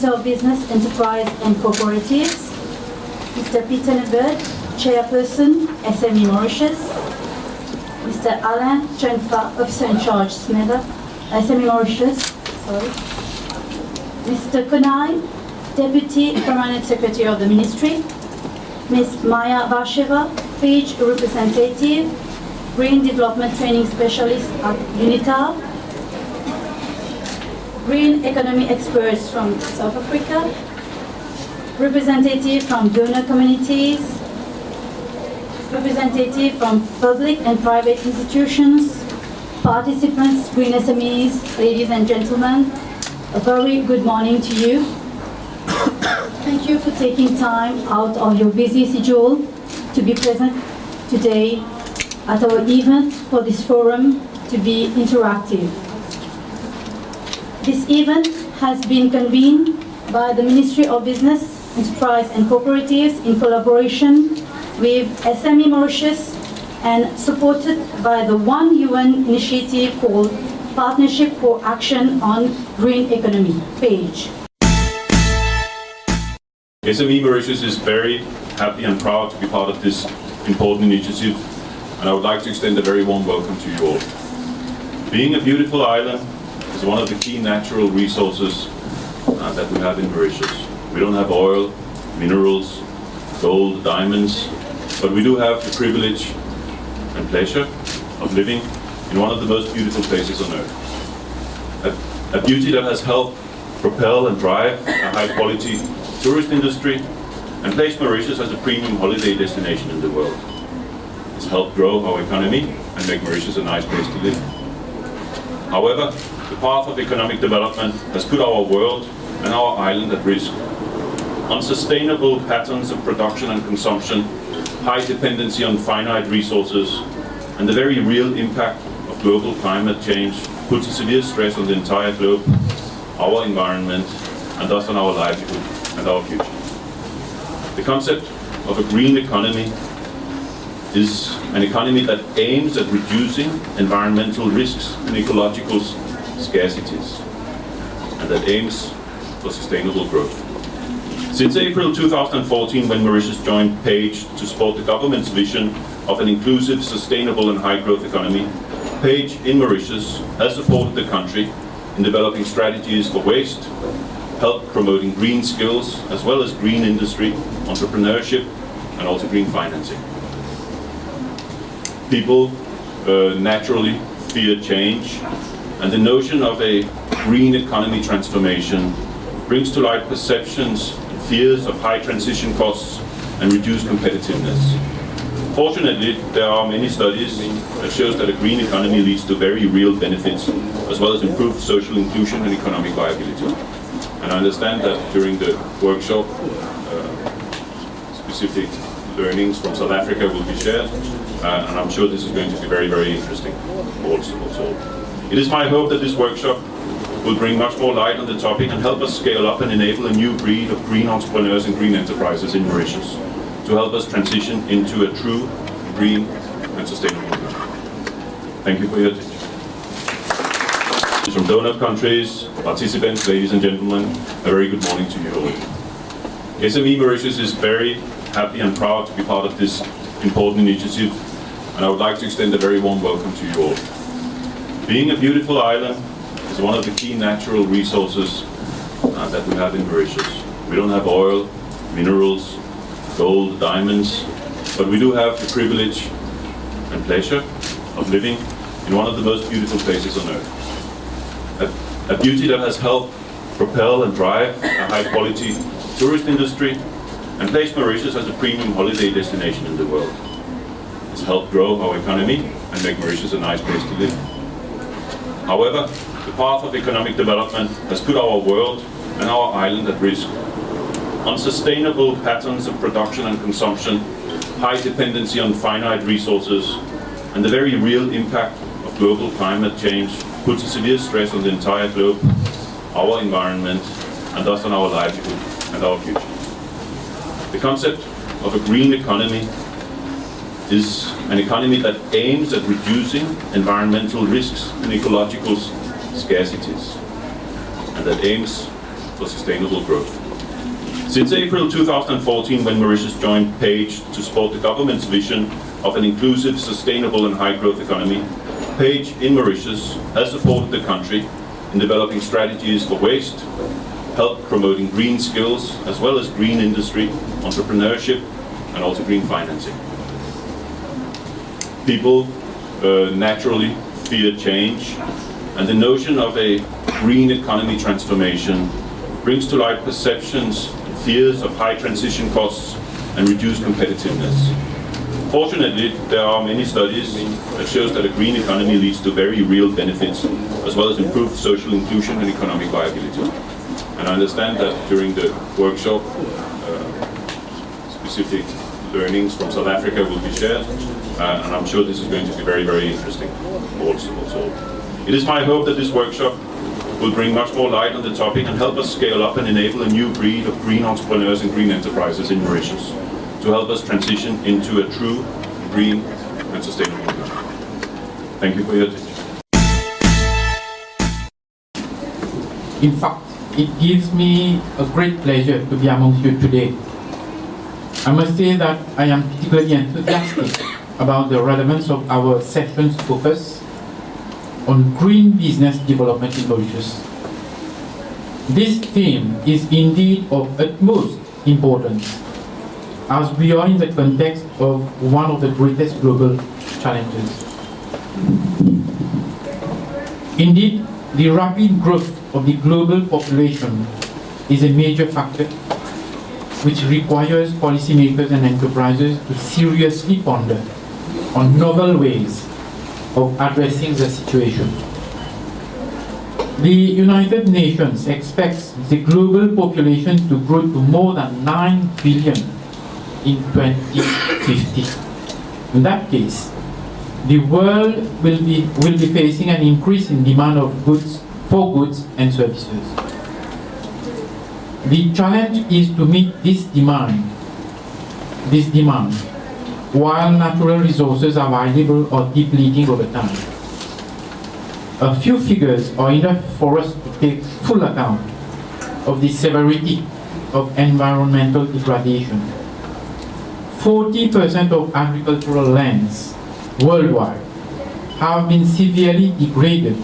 Minister of Business, Enterprise and Cooperatives, Mr. Peter Nebert, Chairperson, SME Mauritius, Mr. Alain Chenfa, Officer in Charge, SME Mauritius, Mr. Konai, Deputy Permanent Secretary of the Ministry, Ms. Maya Vasheva, Page Representative, Green Development Training Specialist at UNITA, Green Economy Experts from South Africa, representative from donor communities, representative from public and private institutions, participants, green SMEs, ladies and gentlemen, a very good morning to you. Thank you for taking time out of your busy schedule to be present today at our event for this forum to be interactive. This event has been convened by the Ministry of Business, Enterprise and Cooperatives in collaboration with SME Mauritius and supported by the One UN initiative called Partnership for Action on Green Economy, PAGE. SME Mauritius is very happy and proud to be part of this important initiative, and I would like to extend a very warm welcome to you all. Being a beautiful island is one of the key natural resources that we have in Mauritius. We don't have oil, minerals, gold, diamonds, but we do have the privilege and pleasure of living in one of the most beautiful places on earth. A beauty that has helped propel and drive a high-quality tourist industry and place Mauritius as a premium holiday destination in the world. It's helped grow our economy and make Mauritius a nice place to live. However, the path of economic development has put our world and our island at risk. Unsustainable patterns of production and consumption, high dependency on finite resources, and the very real impact of global climate change puts a severe stress on the entire globe, our environment, and thus on our livelihood and our future. The concept of a green economy is an economy that aims at reducing environmental risks and ecological scarcities, and that aims for sustainable growth. Since April 2014, when Mauritius joined PAGE to support the government's vision of an inclusive, sustainable and high-growth economy, PAGE in Mauritius has supported the country in developing strategies for waste, help promoting green skills, as well as green industry, entrepreneurship, and also green financing. People naturally fear change, and the notion of a green economy transformation brings to light perceptions and fears of high transition costs and reduced competitiveness. Fortunately, there are many studies that shows that a green economy leads to very real benefits, as well as improved social inclusion and economic viability. And I understand that during the workshop, specific learnings from South Africa will be shared, and I'm sure this is going to be very, very interesting also. It is my hope that this workshop will bring much more light on the topic and help us scale up and enable a new breed of green entrepreneurs and green enterprises in Mauritius to help us transition into a true green and sustainable future. Thank you for your attention. From donor countries, participants, ladies and gentlemen, a very good morning to you all. SME Mauritius is very happy and proud to be part of this important initiative, and I would like to extend a very warm welcome to you all. Being a beautiful island is one of the key natural resources that we have in Mauritius. We don't have oil, minerals, gold, diamonds, but we do have the privilege and pleasure of living in one of the most beautiful places on earth. A beauty that has helped propel and drive a high-quality tourist industry and place Mauritius as a premium holiday destination in the world. It's helped grow our economy and make Mauritius a nice place to live. However, the path of economic development has put our world and our island at risk. Unsustainable patterns of production and consumption, high dependency on finite resources, and the very real impact of global climate change puts a severe stress on the entire globe, our environment, and thus on our livelihood and our future. The concept of a green economy is an economy that aims at reducing environmental risks and ecological scarcities, and that aims for for sustainable growth. Since April 2014, when Mauritius joined PAGE to support the government's vision of an inclusive, sustainable and high-growth economy, PAGE in Mauritius has supported the country in developing strategies for waste, help promoting green skills, as well as green industry, entrepreneurship, and also green financing. People naturally fear change, and the notion of a green economy transformation brings to light perceptions and fears of high transition costs and reduced competitiveness. Fortunately, there are many studies that shows that a green economy leads to very real benefits, as well as improved social inclusion and economic viability. And I understand that during the workshop, specific learnings from South Africa will be shared, and I'm sure this is going to be very, very interesting also. It is my hope that this workshop will bring much more light on the topic and help us scale up and enable a new breed of green entrepreneurs and green enterprises in Mauritius to help us transition into a true green and sustainable economy. Thank you for your attention. In fact, it gives me a great pleasure to be amongst you today. I must say that I am particularly enthusiastic about the relevance of our session's focus on green business development in Mauritius. This theme is indeed of utmost importance, as we are in the context of one of the greatest global challenges. Indeed, the rapid growth of the global population is a major factor which requires policymakers and enterprises to seriously ponder on novel ways of addressing the situation. The United Nations expects the global population to grow to more than 9 billion in 2050. In that case, the world will be facing an increase in demand of goods and services. The challenge is to meet this demand while natural resources are valuable or depleting over time. A few figures are enough for us to take full account of the severity of environmental degradation. 40% of agricultural lands worldwide have been severely degraded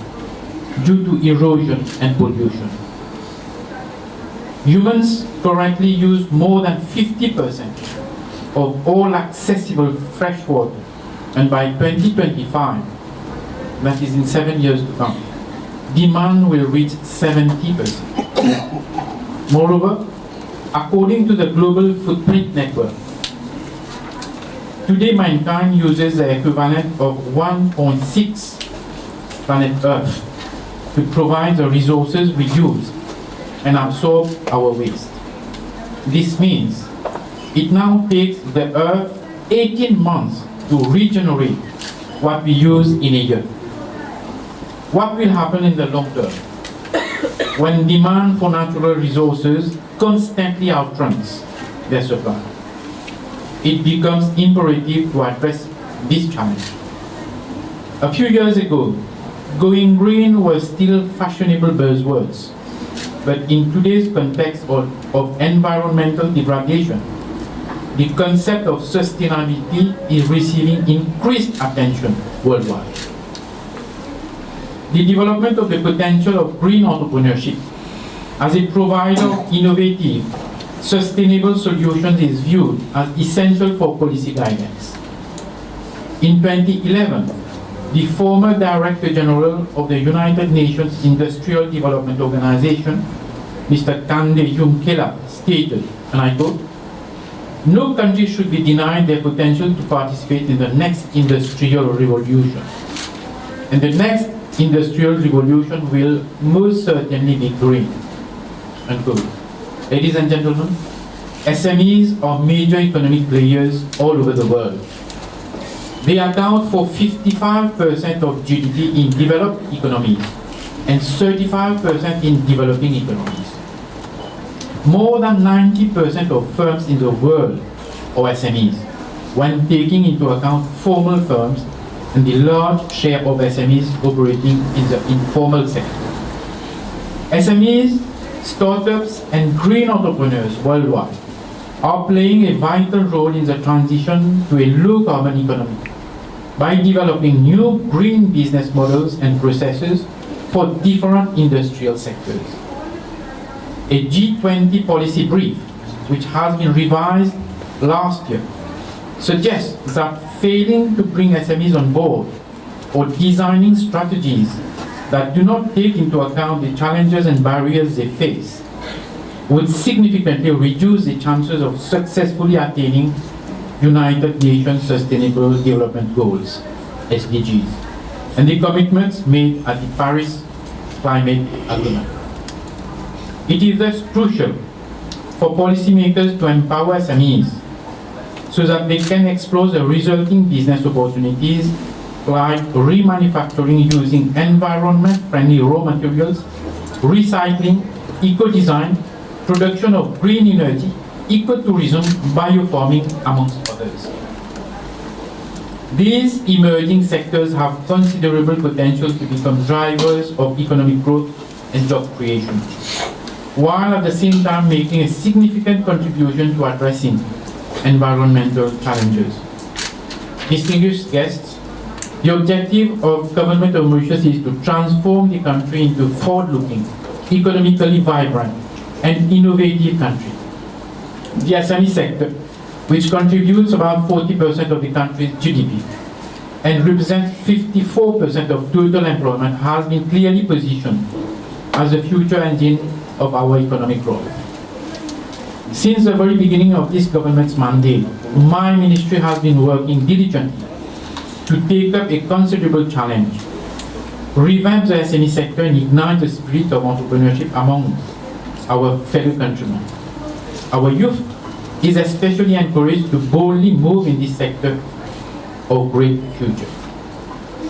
due to erosion and pollution. Humans currently use more than 50% of all accessible fresh water, and by 2025, that is in 7 years to come, demand will reach 70%. Moreover, according to the Global Footprint Network, today mankind uses the equivalent of 1.6 planet Earth to provide the resources we use and absorb our waste. This means it now takes the Earth 18 months to regenerate what we use in a year. What will happen in the long term when demand for natural resources constantly outruns their supply? It becomes imperative to address this challenge. A few years ago, going green was still fashionable buzzwords, but in today's context of environmental degradation, the concept of sustainability is receiving increased attention worldwide. The development of the potential of green entrepreneurship as a provider of innovative, sustainable solutions is viewed as essential for policy guidance. In 2011, the former Director General of the United Nations Industrial Development Organization, Mr. Kande Jungkela, stated, and I quote, "No country should be denied their potential to participate in the next industrial revolution. And the next industrial revolution will most certainly be green." Unquote. Ladies and gentlemen, SMEs are major economic players all over the world. They account for 55% of GDP in developed economies and 35% in developing economies. More than 90% of firms in the world are SMEs, when taking into account formal firms and the large share of SMEs operating in the informal sector. SMEs startups and green entrepreneurs worldwide are playing a vital role in the transition to a low-carbon economy by developing new green business models and processes for different industrial sectors. A G20 policy brief, which has been revised last year, suggests that failing to bring SMEs on board or designing strategies that do not take into account the challenges and barriers they face would significantly reduce the chances of successfully attaining United Nations Sustainable Development Goals, SDGs, and the commitments made at the Paris Climate Agreement. It is thus crucial for policymakers to empower SMEs so that they can explore the resulting business opportunities like remanufacturing using environment-friendly raw materials, recycling, eco-design, production of green energy, ecotourism, biofarming, amongst others. These emerging sectors have considerable potential to become drivers of economic growth and job creation, while at the same time making a significant contribution to addressing environmental challenges. Distinguished guests, the objective of Government of Mauritius is to transform the country into a forward-looking, economically vibrant, and innovative country. The SME sector, which contributes about 40% of the country's GDP and represents 54% of total employment, has been clearly positioned as the future engine of our economic growth. Since the very beginning of this government's mandate, my ministry has been working diligently to take up a considerable challenge, revamp the SME sector and ignite the spirit of entrepreneurship among our fellow countrymen. Our youth is especially encouraged to boldly move in this sector of great future.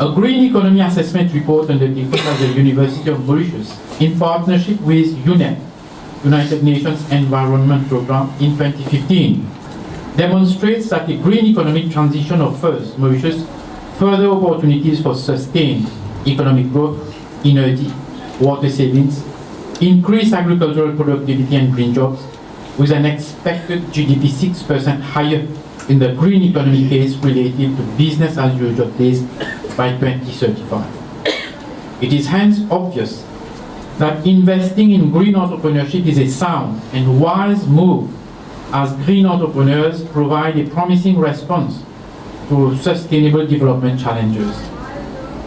A green economy assessment report undertaken by the University of Mauritius in partnership with UNEP, United Nations Environment Programme, in 2015 demonstrates that the green economic transition offers Mauritius further opportunities for sustained economic growth, energy, water savings, increased agricultural productivity and green jobs, with an expected GDP 6% higher in the green economy case relative to business as usual case by 2035. It is hence obvious that investing in green entrepreneurship is a sound and wise move, as green entrepreneurs provide a promising response to sustainable development challenges.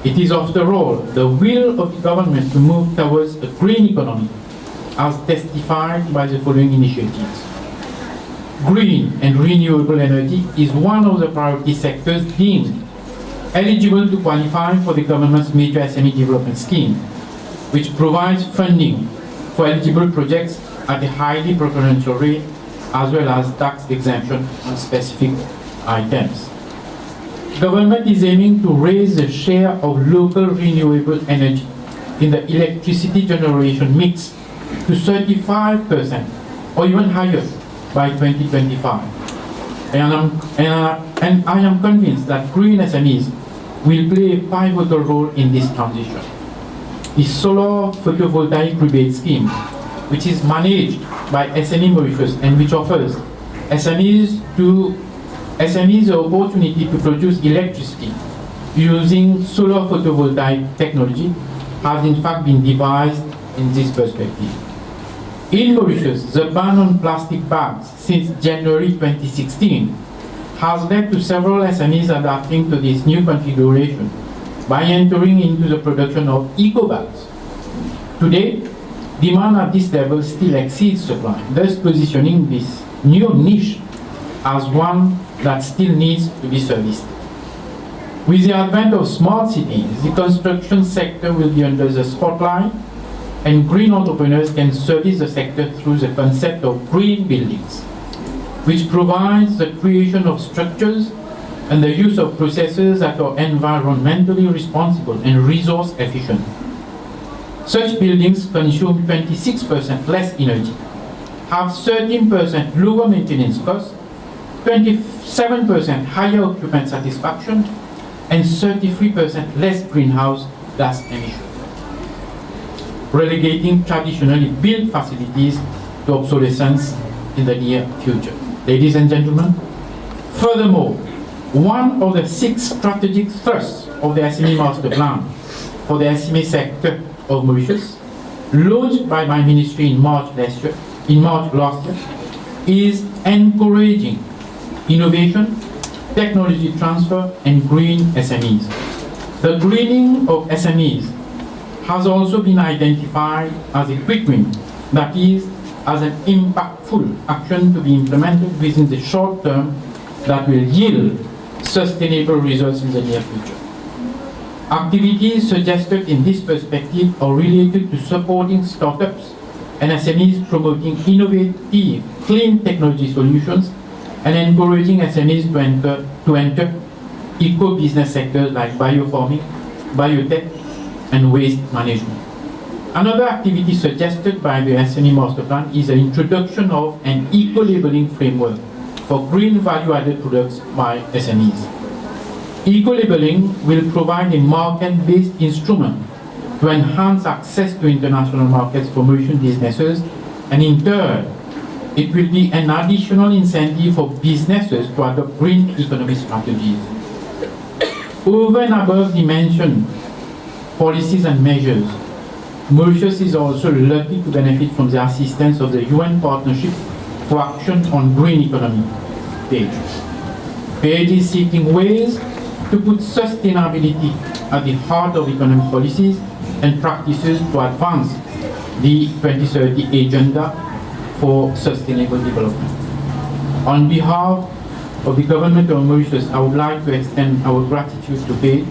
It is, after all, the will of the government to move towards a green economy, as testified by the following initiatives. Green and renewable energy is one of the priority sectors deemed eligible to qualify for the government's major SME development scheme, which provides funding for eligible projects at a highly preferential rate, as well as tax exemption on specific items. Government is aiming to raise the share of local renewable energy in the electricity generation mix to 35% or even higher by 2025. And I am convinced that green SMEs will play a pivotal role in this transition. The solar photovoltaic rebate scheme, which is managed by SME Mauritius and which offers SMEs the opportunity to produce electricity using solar photovoltaic technology, has in fact been devised in this perspective. In Mauritius, the ban on plastic bags since January 2016 has led to several SMEs adapting to this new configuration by entering into the production of eco bags. Today, demand at this level still exceeds supply, thus positioning this new niche as one that still needs to be serviced. With the advent of smart cities, the construction sector will be under the spotlight, and green entrepreneurs can service the sector through the concept of green buildings, which provides the creation of structures and the use of processes that are environmentally responsible and resource efficient. Such buildings consume 26% less energy, have 13% lower maintenance costs, 27% higher occupant satisfaction, and 33% less greenhouse gas emissions. relegating traditionally built facilities to obsolescence in the near future. Ladies and gentlemen, furthermore, one of the 6 strategic thrusts of the SME Master Plan for the SME sector of Mauritius, launched by my ministry in March last year, is encouraging innovation, technology transfer, and green SMEs. The greening of SMEs has also been identified as a quick win, that is, as an impactful action to be implemented within the short term that will yield sustainable results in the near future. Activities suggested in this perspective are related to supporting startups and SMEs promoting innovative, clean technology solutions and encouraging SMEs to enter eco-business sectors like biofarming, biotech, and waste management. Another activity suggested by the SME Master Plan is the introduction of an eco-labeling framework for green value-added products by SMEs. Eco-labeling will provide a market-based instrument to enhance access to international markets for Mauritian businesses, and in turn, it will be an additional incentive for businesses to adopt green economic strategies. Over and above the mentioned policies and measures, Mauritius is also lucky to benefit from the assistance of the UN Partnership for Action on Green Economy, PAGE. PAGE is seeking ways to put sustainability at the heart of economic policies and practices to advance the 2030 Agenda for Sustainable Development. On behalf of the government of Mauritius, I would like to extend our gratitude to PAGE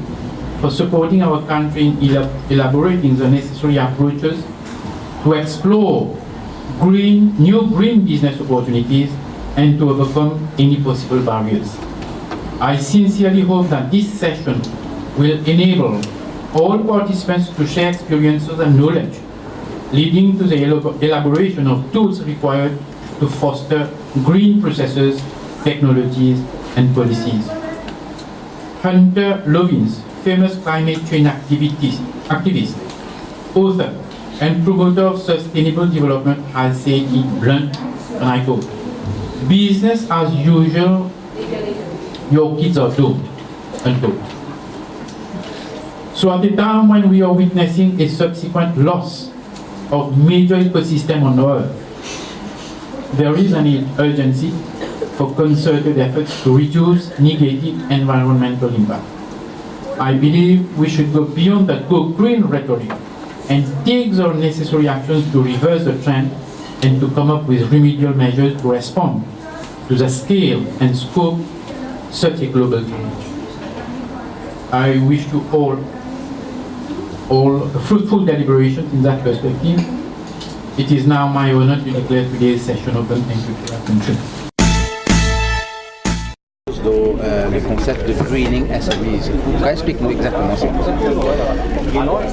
for supporting our country in elaborating the necessary approaches to explore new green business opportunities and to overcome any possible barriers. I sincerely hope that this session will enable all participants to share experiences and knowledge, leading to the elaboration of tools required to foster green processes, technologies, and policies. Hunter Lovins, famous climate change activist, author, and promoter of sustainable development, has said it blunt, and I quote, "Business as usual, your kids are doomed," unquote. So at the time when we are witnessing a subsequent loss of major ecosystem on Earth, there is an urgency for concerted efforts to reduce negative environmental impact. I believe we should go beyond the Go Green rhetoric and take the necessary actions to reverse the trend and to come up with remedial measures to respond to the scale and scope such a global challenge. I wish to all fruitful deliberations in that perspective. It is now my honor to declare today's session open. Thank you for your attention. Le concept de greening SMEs. Explique-nous exactement ce concept.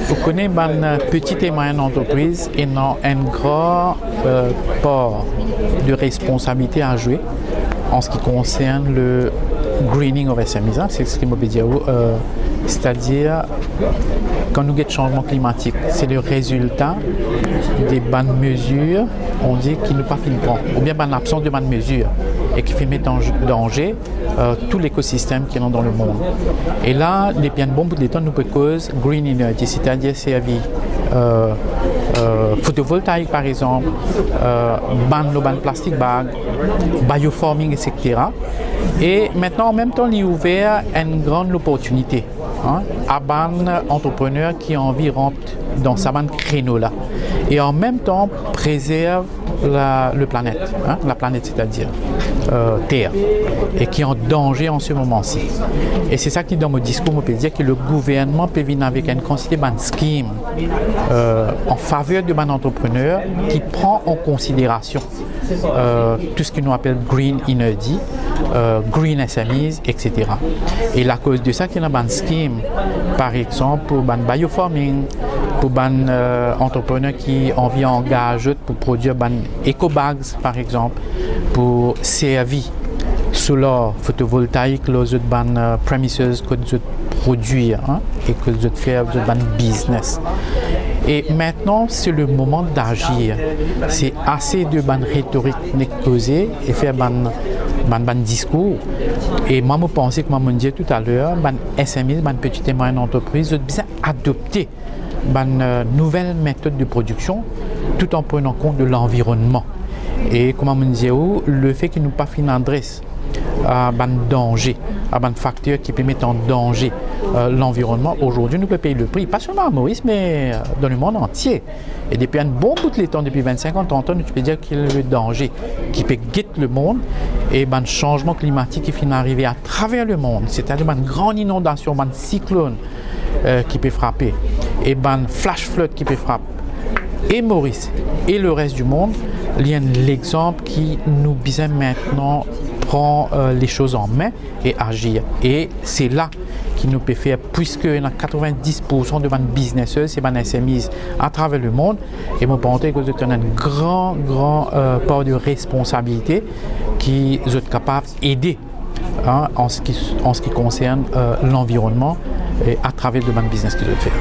Vous connaissez une petite et moyenne entreprise et ont un grand part de responsabilité à jouer en ce qui concerne le greening of SMEs. C'est ce que je peux dire. C'est-à-dire, quand nous avons le changement climatique, c'est le résultat des bonnes mesures, on dit, qui ne pas fait prendre, ou bien l'absence de bonnes mesures et qui fait mettre en danger tout l'écosystème qui est dans le monde. Et là, les biens de bon bout de temps nous peut cause green energy, c'est-à-dire servir photovoltaïque par exemple, ban plastique bag, biofarming, etc. Et maintenant, en même temps, il est ouvert une grande opportunité à ban entrepreneurs qui ont envie de rentrer dans sa bande créneau-là. Et en même temps, préserve la planète, c'est-à-dire Terre, et qui est en danger en ce moment-ci. Et c'est ça qui, dans mon discours, me peut dire que le gouvernement peut venir avec une quantité de scheme en faveur de ban entrepreneurs qui prend en considération tout ce que nous appelle green energy, green SMEs, etc. Et la cause de ça, qu'il y a un scheme, par exemple, pour ban biofarming, pour ban entrepreneurs qui ont envie d'engager pour produire ban eco-bags, par exemple, pour servir solar photovoltaïque, les autres ban premises que nous produire et que nous faire ban business. Et maintenant, c'est le moment d'agir. C'est assez de bonne rhétorique causée et faire ban discours. Et moi, je pensais que je disais tout à l'heure, ban SME, ban petite et moyenne entreprise, ont besoin d'adopter ban nouvelle méthode de production tout en prenant compte de l'environnement. Et comme je disais, le fait qu'il nous pas fait une adresse à un danger, à un facteur qui peut mettre en danger l'environnement, aujourd'hui nous pouvons payer le prix, pas seulement à Maurice, mais dans le monde entier. Et depuis un bon bout de temps, depuis 25-30 ans, tu peux dire qu'il y a le danger qui peut guetter le monde et un changement climatique qui finit d'arriver à travers le monde, c'est-à-dire une grande inondation, un cyclone qui peut frapper et un flash flood qui peut frapper. Et Maurice et le reste du monde, il y a l'exemple qui nous besoin maintenant prendre les choses en main et agir. Et c'est là qu'il nous peut faire, puisque 90% de mon business, c'est mon SMEs à travers le monde. Et je pense que vous avez une grande part de responsabilité qui vous êtes capable d'aider en ce qui concerne l'environnement et à travers le business que vous faites.